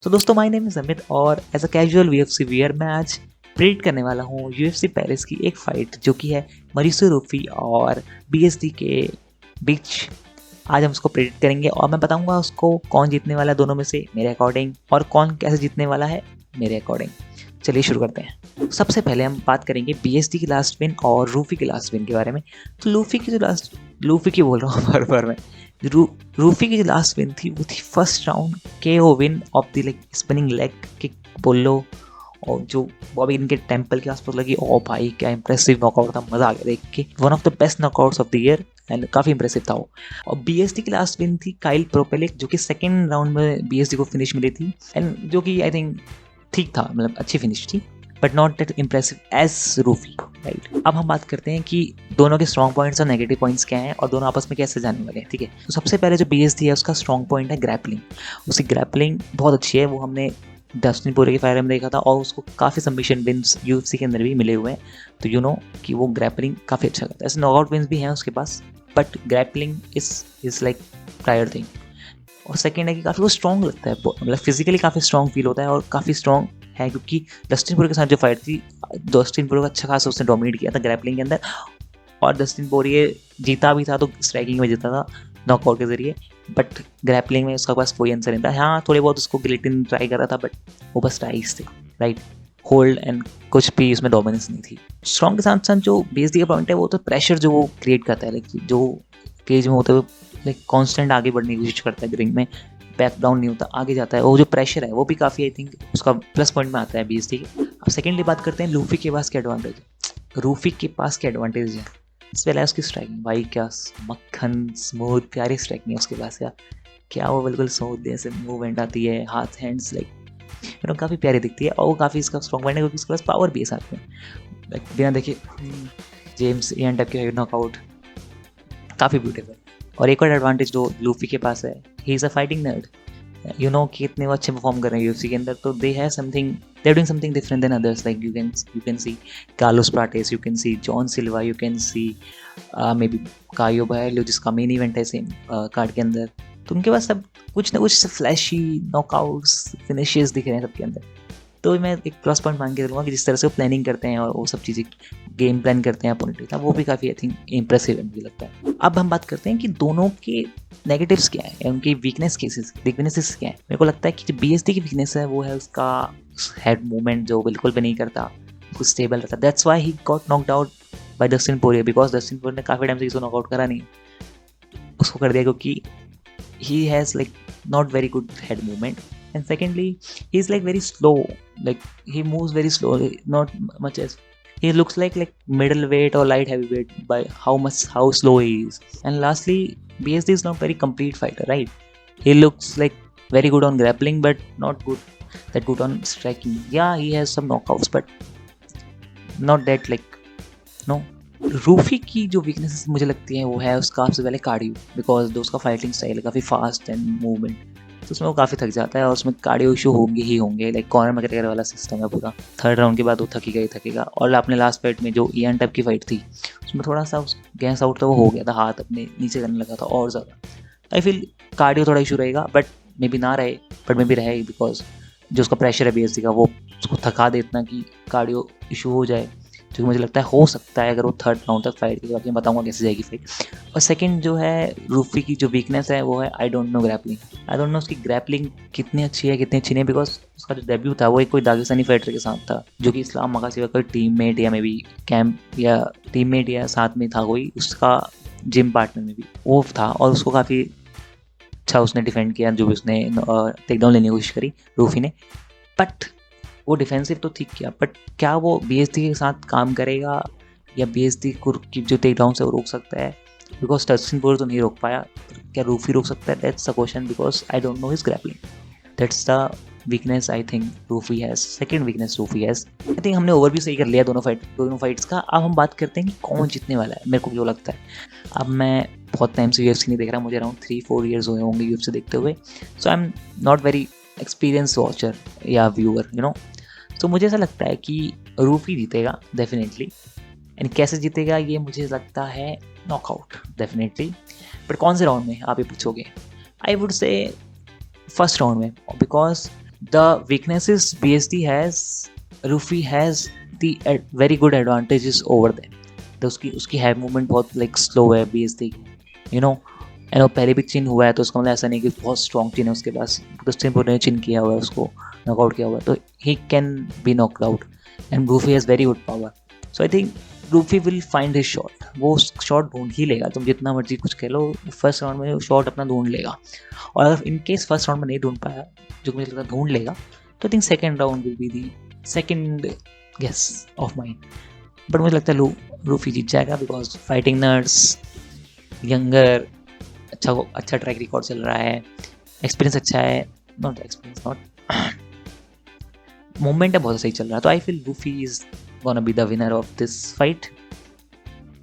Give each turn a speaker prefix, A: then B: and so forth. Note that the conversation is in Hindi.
A: तो दोस्तों माय नेम इज अमित और एज अ कैजुअल वीएफसी वियर मैं आज प्रेडिक्ट करने वाला हूँ यूएफसी पेरिस की एक फाइट जो कि है मरीसो रूफी और बीएसडी के बीच। आज हम उसको प्रेडिक्ट करेंगे और मैं बताऊंगा उसको कौन जीतने वाला है दोनों में से मेरे अकॉर्डिंग, और कौन कैसे जीतने वाला है मेरे अकॉर्डिंग। चलिए शुरू करते हैं। सबसे पहले हम बात करेंगे बीएसडी की लास्ट विन और रूफी की लास्ट विन के बारे में। तो लूफी की बोल रहा हूँ बार बार मैं। रूफी की जो लास्ट विन थी वो थी फर्स्ट राउंड केओ win of the like spinning leg kick बोल लो, और जो बॉबी इनके टेम्पल के आसपास लगी। ओ भाई क्या इंप्रेसिव नॉकआउट था, मजा आ गया देख के। One of the best knockouts of the year and काफी इंप्रेसिव था वो। और बीएसडी की लास्ट विन थी काइल प्रोपेलिक, जो कि सेकंड राउंड में बीएसडी को फिनिश मिली थी एंड जो कि आई थिंक ठीक था, मतलब अच्छी फिनिश थी but not that impressive as रूफी, राइट। अब हम बात करते हैं कि दोनों के स्ट्रॉन्ग पॉइंट्स और नेगेटिव पॉइंट्स क्या हैं और दोनों आपस में कैसे जाने वाले हैं, ठीक है। तो सबसे पहले जो बीएसडी है उसका स्ट्रॉन्ग पॉइंट है ग्रैपलिंग। उसकी ग्रैपलिंग बहुत अच्छी है, वो हमने डस्टिन पोरिये के फायर में देखा था और उसको काफ़ी सबमिशन विन्स यूएफसी के अंदर भी मिले हुए हैं। तो यू नो कि वो ग्रैपलिंग काफ़ी अच्छा करता है। ऐसे नॉकआउट विन्स भी हैं उसके पास but grappling is like prior thing. और सेकेंड है कि काफ़ी वो स्ट्रॉन्ग लगता है, मतलब फिजिकली काफ़ी स्ट्रॉन्ग फील होता है और काफ़ी स्ट्रॉन्ग है क्योंकि डस्टिन पोरिये के साथ जो फाइट थी, डस्टिन पोरिये को अच्छा खासा उसने डोमिनेट किया था ग्रैपलिंग के अंदर। और डस्टिन पोरिये जीता भी था तो स्ट्राइकिंग में जीता था नॉकआउट के जरिए, बट ग्रैपलिंग में उसका पास कोई आंसर नहीं था। हाँ थोड़े बहुत उसको गिलेटिन ट्राई कर रहा था बट वो बस ट्राइज थे, राइट। होल्ड एंड कुछ भी उसमें डोमिनेंस नहीं थी। स्ट्रॉन्ग के साथ साथ जो बेस का पॉइंट है वो तो प्रेशर जो वो क्रिएट करता है, लाइक जो केज में होते हुए लाइक कॉन्स्टेंट आगे बढ़ने की कोशिश करता है, रिंग में बैक डाउन नहीं होता, आगे जाता है। वो जो प्रेशर है वो भी काफ़ी आई थिंक उसका प्लस पॉइंट में आता है बीएसडी के। अब सेकेंडली बात करते हैं लूफी के पास क्या एडवांटेज है। रूफी के पास क्या एडवांटेज है, इस पहले उसकी स्ट्राइकिंग, भाई क्या मक्खन स्मूथ प्यारी स्ट्राइकिंग है उसके पास यार। क्या वो बिल्कुल स्मूथ जैसे मूवमेंट आती है, हाथ हैंड्स लाइक काफ़ी प्यारी दिखती है। और वो काफ़ी इसका स्ट्रॉन्ग पॉइंट है क्योंकि उसके पास पावर भी है साथ में, लाइक बिना देखे जेम्स एन टाइप के नॉकआउट काफ़ी ब्यूटीफुल। और एक और एडवांटेज जो लूफी के पास है, he is a fighting nerd. You know कि इतने वो अच्छे परफॉर्म कर रहे हैं यूएफसी के अंदर, तो they have something, they are doing something different than others. Like you can see Carlos Prates, you can see John Silva, you can see maybe Caio कायो बायलो जिसका मेन इवेंट है सेम कार्ड के अंदर। तो उनके पास सब कुछ ना कुछ फ्लैशी नॉकआउट्स फिनिशेस दिख रहे हैं सबके अंदर। तो मैं एक प्लस पॉइंट मान के चलूँगा कि जिस तरह से वो प्लानिंग करते हैं और वो सब चीज़ें गेम प्लान करते हैं अपोनेंट के साथ, वो भी काफ़ी आई थिंक इंप्रेसिव है मुझे लगता है। अब हम बात करते हैं कि दोनों के नेगेटिव्स क्या है, उनकी वीकनेसेस क्या है। मेरे को लगता है कि जो बीएसडी की वीकनेस है वो है उसका हेड मूवमेंट जो बिल्कुल भी नहीं करता, कुछ स्टेबल रहता। That's why he got knocked out by Dustin Poirier, because Dustin Poirier ने काफ़ी टाइम से किसी नॉकआउट करा नहीं, उसको कर दिया क्योंकि he has like not very good head movement. And secondly, he's like very slow, like he moves very slowly, not much as he looks like middleweight or light heavyweight by how slow he is. And lastly, BSD is not very complete fighter, right? He looks like very good on grappling but not good on striking. Yeah, he has some knockouts but not that like no. Rufi की जो वीकनेस मुझे लगती है वो है उसका सबसे पहले कार्डियो, बिकॉज जो उसका फाइटिंग स्टाइल है काफ़ी फास्ट एंड मूवमेंट, तो उसमें वो काफ़ी थक जाता है और उसमें कार्डियो इशू होंगे ही होंगे। लाइक कॉर्नर मैकग्रेगर वाला सिस्टम है पूरा, थर्ड राउंड के बाद वो थकेगा। और आपने लास्ट फाइट में जो इयान टप की फाइट थी उसमें थोड़ा सा गैस आउट तो वो हो गया था, हाथ अपने नीचे करने लगा था और ज़्यादा। आई फील कार्डियो थोड़ा इशू रहेगा बट मे बी ना रहे, बट मे बी रहे बिकॉज जो उसका प्रेशर है बीएसडी का वो उसको थका दे इतना कि कार्डियो इशू हो जाए, जो मुझे लगता है हो सकता है अगर वो थर्ड राउंड तक फाइट की। मैं बताऊंगा कैसे जाएगी फाइट। और सेकंड जो है रूफी की जो वीकनेस है वो है I don't know grappling. I don't know उसकी ग्रैपलिंग कितनी अच्छी है कितनी अच्छी नहीं, बिकॉज उसका जो डेब्यू था वो एक कोई दागिस्तानी फाइटर के साथ था जो कि इस्लाम मकासी का कोई टीममेट या मे बी कैंप या टीममेट या साथ में था कोई उसका जिम पार्टनर में भी वो था, और उसको काफ़ी अच्छा उसने डिफेंड किया जो भी उसने टेकडाउन लेने की कोशिश करी रूफी ने। बट वो डिफेंसिव तो ठीक किया, बट क्या वो बीएसडी के साथ काम करेगा या बीएसडी को की जो टेक डाउन से वो रोक सकता है, बिकॉज डस्टिन पोरिये तो नहीं रोक पाया, क्या रूफी रोक सकता है? That's the question because I don't know his grappling. That's the weakness I think Rufi has, second weakness Rufi has. I think हमने ओवर भी सही कर लिया दोनों फाइट्स का। अब हम बात करते हैं कि कौन जीतने वाला है, मेरे को जो लगता है। अब मैं बहुत टाइम से यूएफसी नहीं देख रहा, मुझे अराउंड 3-4 ईयर्स हुए होंगे यूएफसी देखते हुए, so I am not very experience watcher या व्यूअर यू नो। तो मुझे ऐसा लगता है कि रूफी जीतेगा डेफिनेटली, एंड कैसे जीतेगा ये मुझे लगता है नॉकआउट डेफिनेटली। बट कौन से राउंड में आप ये पूछोगे, I would say first round में, because The weaknesses BSD has, Rufi has the very good advantages over them. तो उसकी हैव मूवमेंट बहुत लाइक स्लो है BSD की, यू नो एंड वो पहले भी चिन हुआ है, तो उसका मतलब ऐसा नहीं कि बहुत स्ट्रॉन्ग चिन है उसके पास, तो ने चिन किया हुआ है उसको, नॉकआउट किया हुआ है, तो he can be knocked out and Rufi has very good power. So I think Rufi will find his shot, वो शॉट ढूंढ ही लेगा, तुम जितना मर्जी कुछ कह लो, फर्स्ट राउंड में शॉट अपना ढूंढ लेगा. और अगर इन केस फर्स्ट राउंड में नहीं ढूंढ पाया, जो मुझे लगता है ढूंढ लेगा, तो I think second round will be the second guess of mind. But मुझे लगता है रूफी जीत जाएगा, बिकॉज फाइटिंग नर्स, यंगर, अच्छा ट्रैक रिकॉर्ड चल रहा है, एक्सपीरियंस अच्छा है, नॉट मोमेंट है बहुत सही चल रहा है, तो I feel Rufi is gonna be the winner of this fight.